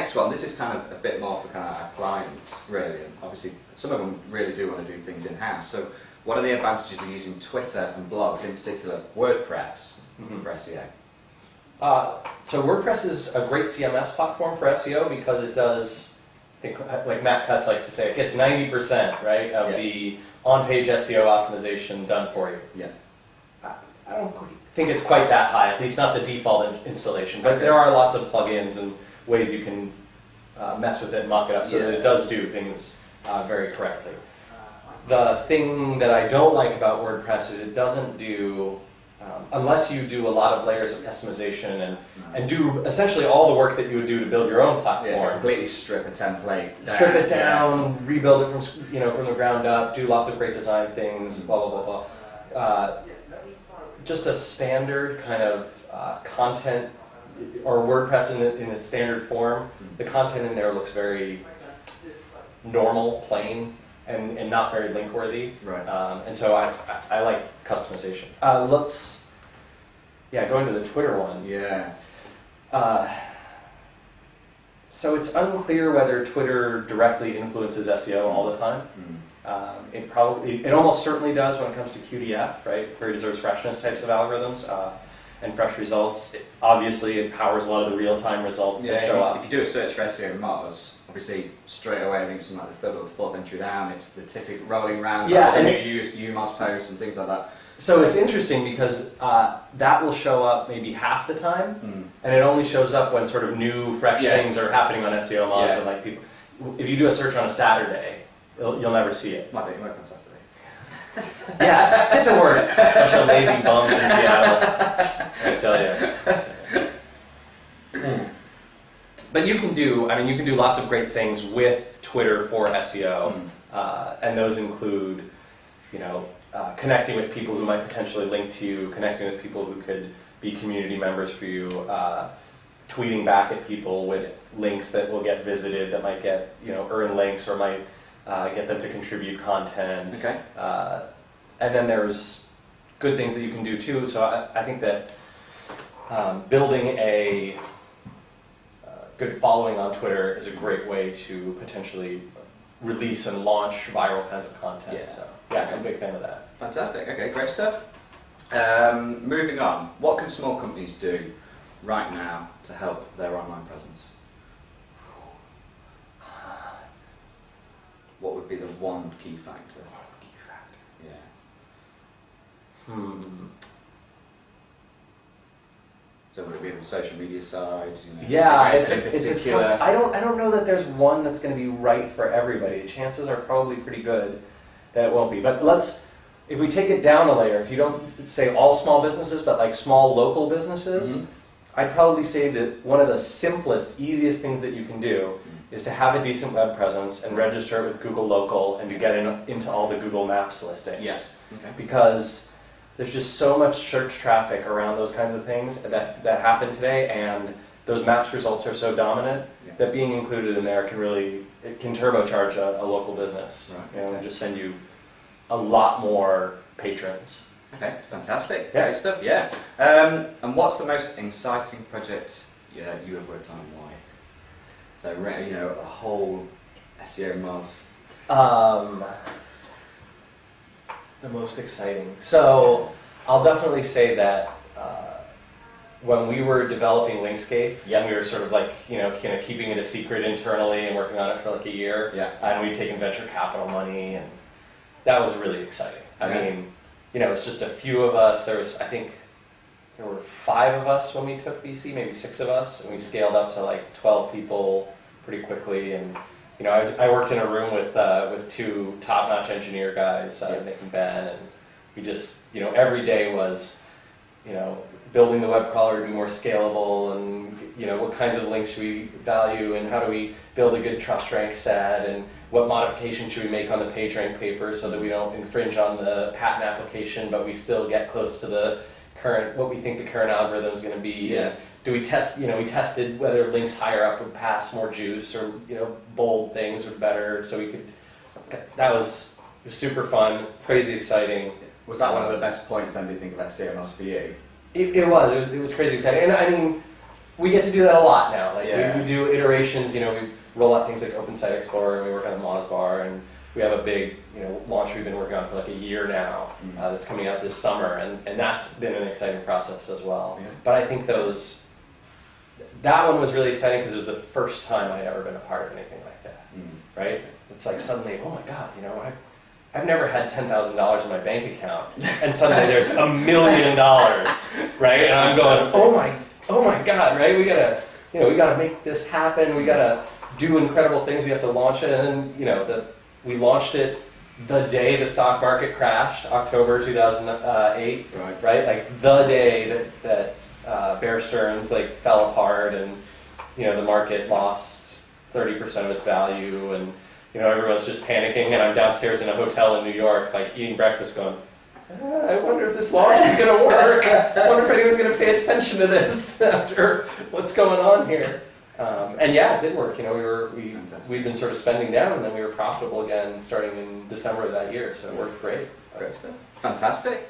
next one, this is kind of a bit more for kind of our clients, really. And obviously, some of them really do want to do things in-house. So what are the advantages of using Twitter and blogs, in particular WordPress, for SEO? So WordPress is a great CMS platform for SEO because it does, I think, like Matt Cutts likes to say, it gets 90%, right, of the on-page SEO optimization done for you. Yeah. I don't think it's quite that high, at least not the default installation, but there are lots of plugins and ways you can mess with it and mock it up so that it does do things very correctly. The thing that I don't like about WordPress is it doesn't do, unless you do a lot of layers of customization and do essentially all the work that you would do to build your own platform. Yeah, so completely strip a template down. Strip it down, rebuild it from the ground up, do lots of great design things, blah, blah, blah, blah. Just a standard kind of content, or WordPress in its standard form, the content in there looks very normal, plain, and not very link worthy. Right. And so I like customization. Let's go into the Twitter one. Yeah. So it's unclear whether Twitter directly influences SEO all the time. It almost certainly does when it comes to QDF, right? Query deserves freshness types of algorithms and fresh results. Obviously, it powers a lot of the real-time results that show up. If you do a search for SEO Moz, obviously straight away I think it's like the third or the fourth entry down. It's the typical rolling round. And you Moz posts and things like that. So it's interesting because that will show up maybe half the time, and it only shows up when sort of new, fresh things are happening on SEO Moz. And like people, if you do a search on a Saturday, you'll never see it. Might be work on Saturday. Get to work. Bunch of lazy bums in Seattle. I tell you. But you can do lots of great things with Twitter for SEO, and those include, connecting with people who might potentially link to you, connecting with people who could be community members for you, tweeting back at people with links that will get visited, that might get, earn links or might get them to contribute content. Okay. And then there's good things that you can do too. So I think that building a good following on Twitter is a great way to potentially release and launch viral kinds of content. Yeah. So I'm a big fan of that. Fantastic. Okay, great stuff. Moving on. What can small companies do right now to help their online presence? What would be the one key factor? Yeah. So would it be the social media side? Yeah, it's a tough. I don't know that there's one that's going to be right for everybody. Chances are probably pretty good that it won't be. But if we take it down a layer, if you don't say all small businesses, but like small local businesses, I'd probably say that one of the simplest, easiest things that you can do is to have a decent web presence and register it with Google Local and to get into all the Google Maps listings. Yes. Okay. Because there's just so much search traffic around those kinds of things that happen today, and those Maps results are so dominant that being included in there can turbocharge a local business. Right. And just send you a lot more patrons. Okay, fantastic. Great stuff. Yeah. And what's the most exciting project you have worked on and why? So, a whole SEO Moz. The most exciting. So, I'll definitely say that when we were developing Linkscape, we were sort of like, keeping it a secret internally and working on it for like a year. Yeah. And we'd taken venture capital money, and that was really exciting. I mean, it's just a few of us. There were 5 of us when we took VC, maybe 6 of us, and we scaled up to like 12 people pretty quickly. And I worked in a room with 2 top-notch engineer guys, Nick and Ben, and we just every day was building the web crawler to be more scalable, and what kinds of links should we value, and how do we build a good trust rank set, and what modifications should we make on the PageRank paper so that we don't infringe on the patent application, but we still get close to the what we think the current algorithm is going to be. Yeah. Do we test? We tested whether links higher up would pass more juice, or bold things would better. So we could. That was super fun, crazy exciting. Was that one of the best points then? Do you think of SEO Moz for you? It was crazy exciting, and I mean, we get to do that a lot now. Like Yeah. we do iterations. You know, we roll out things like Open Site Explorer, and we work on the Moz bar, and we have a big launch we've been working on for like a year now. That's coming out this summer, and that's been an exciting process as well. Yeah. But I think that one was really exciting because it was the first time I'd ever been a part of anything like that. Right? It's like suddenly, oh my God, I've never had $10,000 in my bank account, and suddenly there's $1 million, right? And I'm going, oh my God, right? We gotta make this happen. We gotta do incredible things. We have to launch it, and we launched it the day the stock market crashed, October 2008, right? Like the day that Bear Stearns fell apart, and the market lost 30% of its value, and everyone's just panicking, and I'm downstairs in a hotel in New York, eating breakfast, going, I wonder if this launch is going to work. I wonder if anyone's going to pay attention to this after what's going on here. And yeah, it did work. We'd been sort of spending down, and then we were profitable again starting in December of that year. So it worked great. Great stuff. Fantastic.